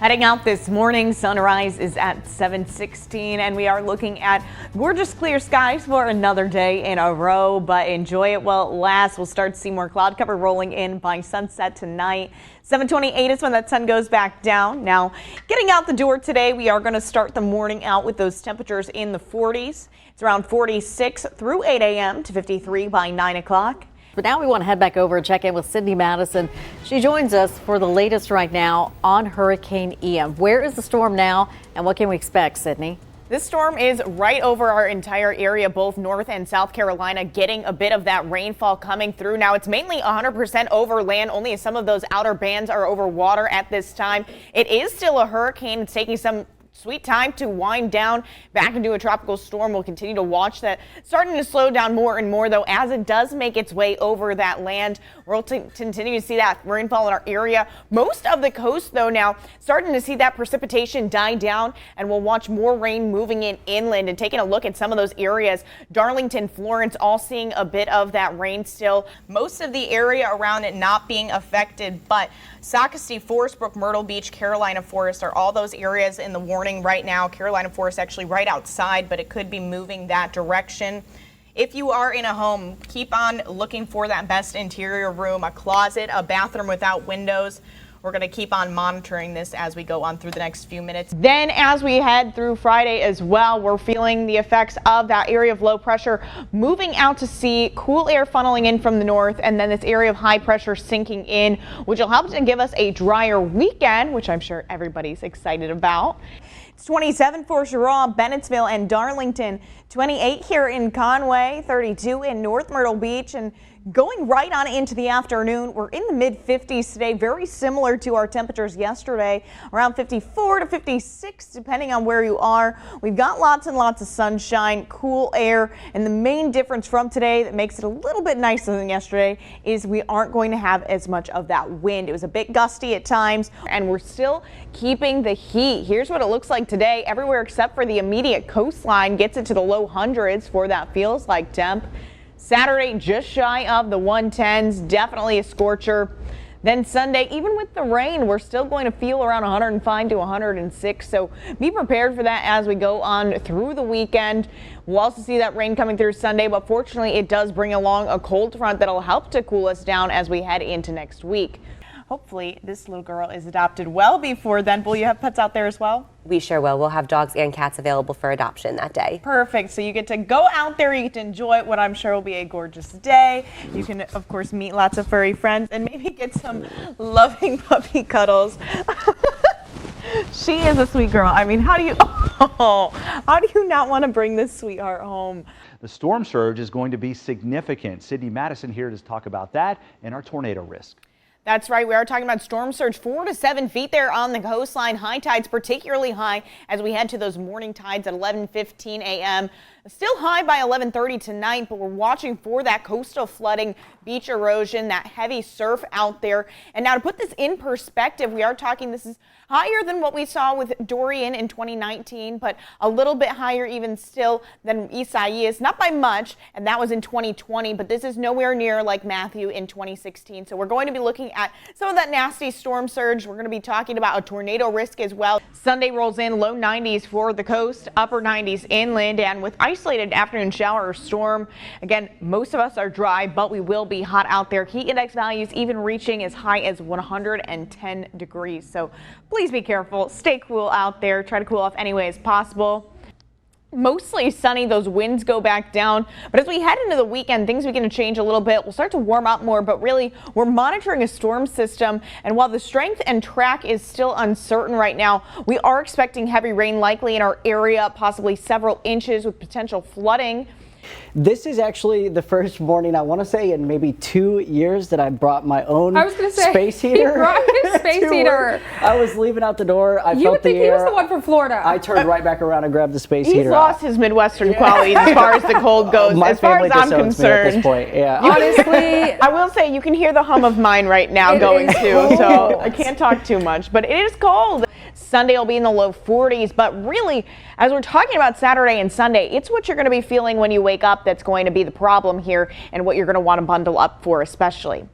Heading out this morning, sunrise is at 7:16, and we are looking at gorgeous clear skies for another day in a row, but enjoy it while it lasts. We'll start to see more cloud cover rolling in by sunset tonight. 7:28 is when that sun goes back down. Now, getting out the door today, we are going to start the morning out with those temperatures in the 40s. It's around 46 through 8 a.m. to 53 by 9 o'clock. But now we want to head back over and check in with Sydney Madison. She joins us for the latest right now on Hurricane Ian. Where is the storm now and what can we expect, Sydney? This storm is right over our entire area, both North and South Carolina, getting a bit of that rainfall coming through. Now, it's mainly 100% over land. Only some of those outer bands are over water at this time. It is still a hurricane. It's taking some sweet time to wind down back into a tropical storm. We'll continue to watch that. Starting to slow down more and more, though, as it does make its way over that land. We'll continue to see that rainfall in our area. Most of the coast, though, now starting to see that precipitation die down, and we'll watch more rain moving in inland and taking a look at some of those areas. Darlington, Florence, all seeing a bit of that rain still. Most of the area around it not being affected, but Socastee, Forest Brook, Myrtle Beach, Carolina Forest are all those areas in the warning right now. Carolina Forest actually right outside, but it could be moving that direction. If you are in a home, keep on looking for that best interior room, a closet, a bathroom without windows. We're going to keep on monitoring this as we go on through the next few minutes. Then as we head through Friday as well, we're feeling the effects of that area of low pressure moving out to sea, cool air funneling in from the north, and then this area of high pressure sinking in, which will help to give us a drier weekend, which I'm sure everybody's excited about. It's 27 for Cheron, Bennettsville, and Darlington, 28 here in Conway, 32 in North Myrtle Beach, and going right on into the afternoon, we're in the mid-50s today, very similar to our temperatures yesterday, around 54 to 56 depending on where you are. We've got lots and lots of sunshine, cool air, and the main difference from today that makes it a little bit nicer than yesterday is we aren't going to have as much of that wind. It was a bit gusty at times, and we're still keeping the heat. Here's what it looks like today. Everywhere except for the immediate coastline gets it to the low hundreds for that feels like temp. Saturday just shy of the 110s, definitely a scorcher. Then Sunday, even with the rain, we're still going to feel around 105 to 106. So be prepared for that as we go on through the weekend. We'll also see that rain coming through Sunday, but fortunately it does bring along a cold front that'll help to cool us down as we head into next week. Hopefully this little girl is adopted well before then. Will you have pets out there as well? We sure will. We'll have dogs and cats available for adoption that day. Perfect. So you get to go out there, you get to enjoy what I'm sure will be a gorgeous day. You can, of course, meet lots of furry friends and maybe get some loving puppy cuddles. She is a sweet girl. I mean, how do you not want to bring this sweetheart home? The storm surge is going to be significant. Sydney Madison here to talk about that and our tornado risk. That's right. We are talking about storm surge 4 to 7 feet there on the coastline. High tides particularly high as we head to those morning tides at 11:15 a.m. Still high by 11:30 tonight, but we're watching for that coastal flooding, beach erosion, that heavy surf out there. And now to put this in perspective, we are talking this is higher than what we saw with Dorian in 2019, but a little bit higher even still than Isaias, not by much, and that was in 2020, but this is nowhere near like Matthew in 2016. So we're going to be looking at some of that nasty storm surge. We're going to be talking about a tornado risk as well. Sunday rolls in low 90s for the coast, upper 90s inland, and with isolated afternoon shower or storm. Again, most of us are dry, but we will be hot out there. Heat index values even reaching as high as 110 degrees. So please be careful, stay cool out there, try to cool off any way as possible. Mostly sunny, those winds go back down, but as we head into the weekend, things begin to change a little bit. We'll start to warm up more, but really we're monitoring a storm system, and while the strength and track is still uncertain right now, we are expecting heavy rain likely in our area, possibly several inches with potential flooding. This is actually the first morning, I want to say, in maybe 2 years that I brought my own space heater. He brought his space heater. I was leaving out the door. I You felt would think the he air. was the one from Florida. I turned right back around and grabbed the space heater. He's lost his Midwestern qualities as far as the cold goes. My as far family as I'm disowns me at this concerned. point. Yeah. Honestly, I will say you can hear the hum of mine right now It going is too, cold. so I can't talk too much, but it is cold. Sunday will be in the low 40s, but really, as we're talking about Saturday and Sunday, it's what you're going to be feeling when you wake up that's going to be the problem here and what you're going to want to bundle up for especially.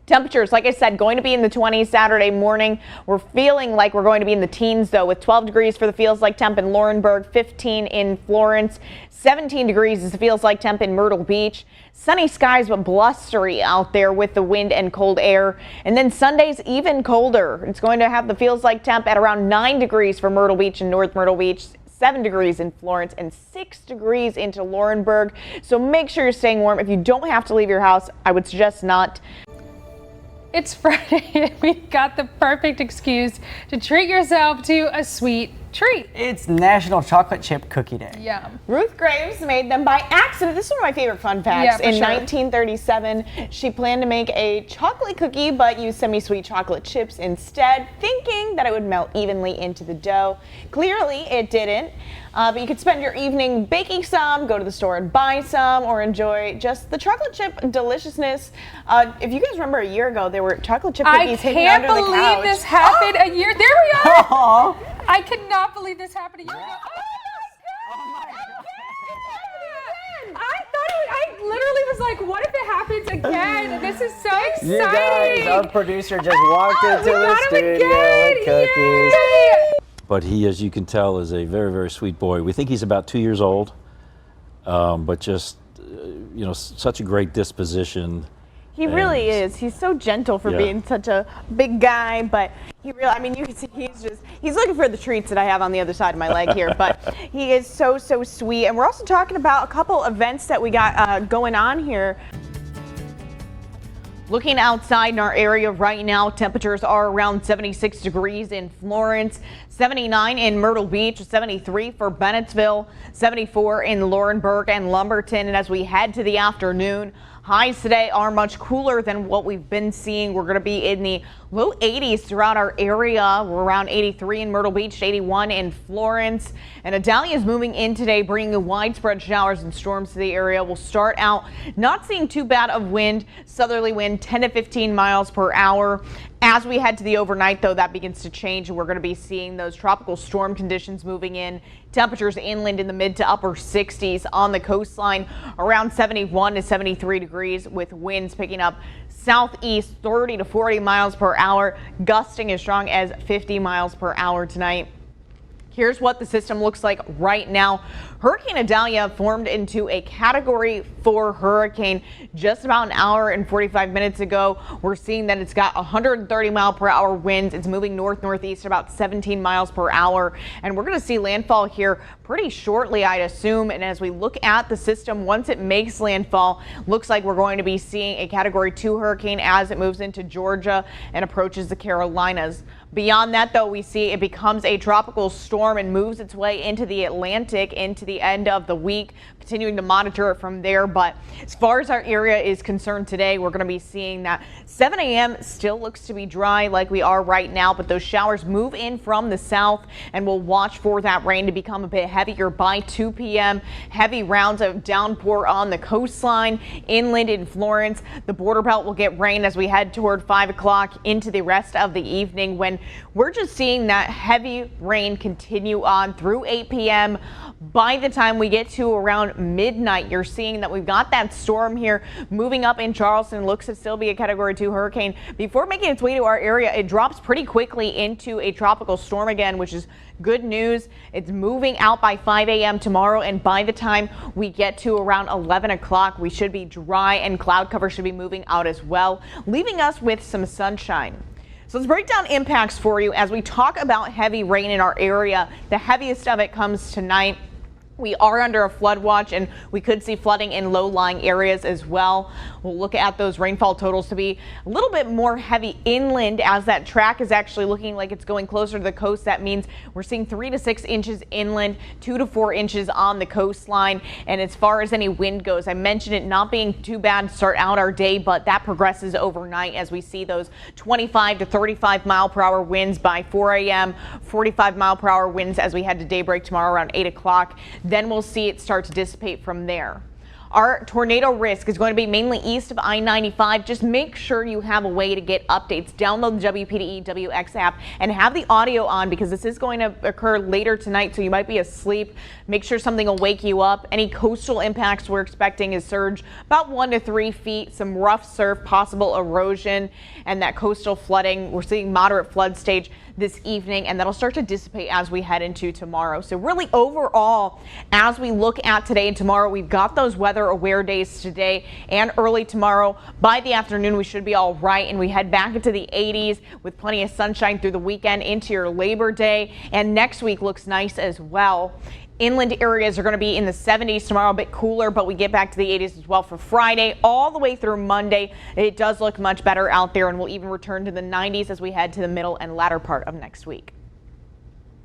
Temperatures, like I said, going to be in the 20s Saturday morning. We're feeling like we're going to be in the teens, though, with 12 degrees for the feels like temp in Laurinburg, 15 in Florence, 17 degrees is the feels like temp in Myrtle Beach. Sunny skies, but blustery out there with the wind and cold air. And then Sunday's even colder. It's going to have the feels like temp at around 9 degrees for Myrtle Beach and North Myrtle Beach, 7 degrees in Florence, and 6 degrees into Laurinburg. So make sure you're staying warm. If you don't have to leave your house, I would suggest not. It's Friday and we've got the perfect excuse to treat yourself to a sweet treat. It's National Chocolate Chip Cookie Day. Yum. Ruth Graves made them by accident. This is one of my favorite fun facts. In 1937, she planned to make a chocolate cookie but used semi-sweet chocolate chips instead, thinking that it would melt evenly into the dough. Clearly, it didn't. But you could spend your evening baking some, go to the store and buy some, or enjoy just the chocolate chip deliciousness. If you guys remember a year ago, there were chocolate chip cookies hidden under the couch. I can't believe this happened a year. There we are. I cannot believe this happened a year ago. Oh my God. I thought I literally was like, what if it happens again? This is so exciting. You guys, our producer just walked into the studio with cookies. Yay. But he, as you can tell, is a very, very sweet boy. We think he's about 2 years old, but just, such a great disposition. He really is. He's so gentle for being such a big guy, but you can see he's looking for the treats that I have on the other side of my leg here, but he is so sweet. And we're also talking about a couple events that we got going on here. Looking outside in our area right now, temperatures are around 76 degrees in Florence, 79 in Myrtle Beach, 73 for Bennettsville, 74 in Laurinburg and Lumberton. And as we head to the afternoon, highs today are much cooler than what we've been seeing. We're going to be in the low 80s throughout our area. We're around 83 in Myrtle Beach, 81 in Florence. And Idalia is moving in today, bringing widespread showers and storms to the area. We'll start out not seeing too bad of wind, southerly wind 10 to 15 miles per hour. As we head to the overnight, though, that begins to change, and we're going to be seeing those tropical storm conditions moving in. Temperatures inland in the mid to upper 60s, on the coastline around 71 to 73 degrees, with winds picking up southeast 30 to 40 miles per hour, gusting as strong as 50 miles per hour tonight. Here's what the system looks like right now. Hurricane Idalia formed into a Category 4 hurricane just about an hour and 45 minutes ago. We're seeing that it's got 130 mile per hour winds. It's moving north-northeast at about 17 miles per hour. And we're going to see landfall here pretty shortly, I'd assume. And as we look at the system, once it makes landfall, looks like we're going to be seeing a Category 2 hurricane as it moves into Georgia and approaches the Carolinas. Beyond that, though, we see it becomes a tropical storm and moves its way into the Atlantic into the end of the week, continuing to monitor it from there. But as far as our area is concerned today, we're going to be seeing that 7 a.m. still looks to be dry like we are right now, but those showers move in from the south, and we'll watch for that rain to become a bit heavier by 2 p.m. Heavy rounds of downpour on the coastline, inland in Florence. The border belt will get rain as we head toward 5 o'clock into the rest of the evening, when we're just seeing that heavy rain continue on through 8 p.m. By the time we get to around midnight, you're seeing that we've got that storm here moving up in Charleston. Looks to still be a Category 2 hurricane. Before making its way to our area, it drops pretty quickly into a tropical storm again, which is good news. It's moving out by 5 a.m. tomorrow, and by the time we get to around 11 o'clock, we should be dry and cloud cover should be moving out as well, leaving us with some sunshine. So let's break down impacts for you as we talk about heavy rain in our area. The heaviest of it comes tonight. We are under a flood watch, and we could see flooding in low-lying areas as well. We'll look at those rainfall totals to be a little bit more heavy inland, as that track is actually looking like it's going closer to the coast. That means we're seeing 3 to 6 inches inland, 2 to 4 inches on the coastline. And as far as any wind goes, I mentioned it not being too bad to start out our day, but that progresses overnight as we see those 25 to 35 mile per hour winds by 4 a.m., 45 mile per hour winds as we head to daybreak tomorrow around 8 o'clock. Then we'll see it start to dissipate from there. Our tornado risk is going to be mainly east of I-95. Just make sure you have a way to get updates. Download the WPDE WX app and have the audio on because this is going to occur later tonight, so you might be asleep. Make sure something will wake you up. Any coastal impacts we're expecting is surge about 1 to 3 feet, some rough surf, possible erosion, and that coastal flooding. We're seeing moderate flood stage this evening, and that'll start to dissipate as we head into tomorrow. So really overall, as we look at today and tomorrow, we've got those weather aware days today and early tomorrow. By the afternoon, we should be all right, and we head back into the 80s with plenty of sunshine through the weekend into your Labor Day, and next week looks nice as well. Inland areas are going to be in the 70s tomorrow, a bit cooler, but we get back to the 80s as well for Friday all the way through Monday. It does look much better out there, and we'll even return to the 90s as we head to the middle and latter part of next week.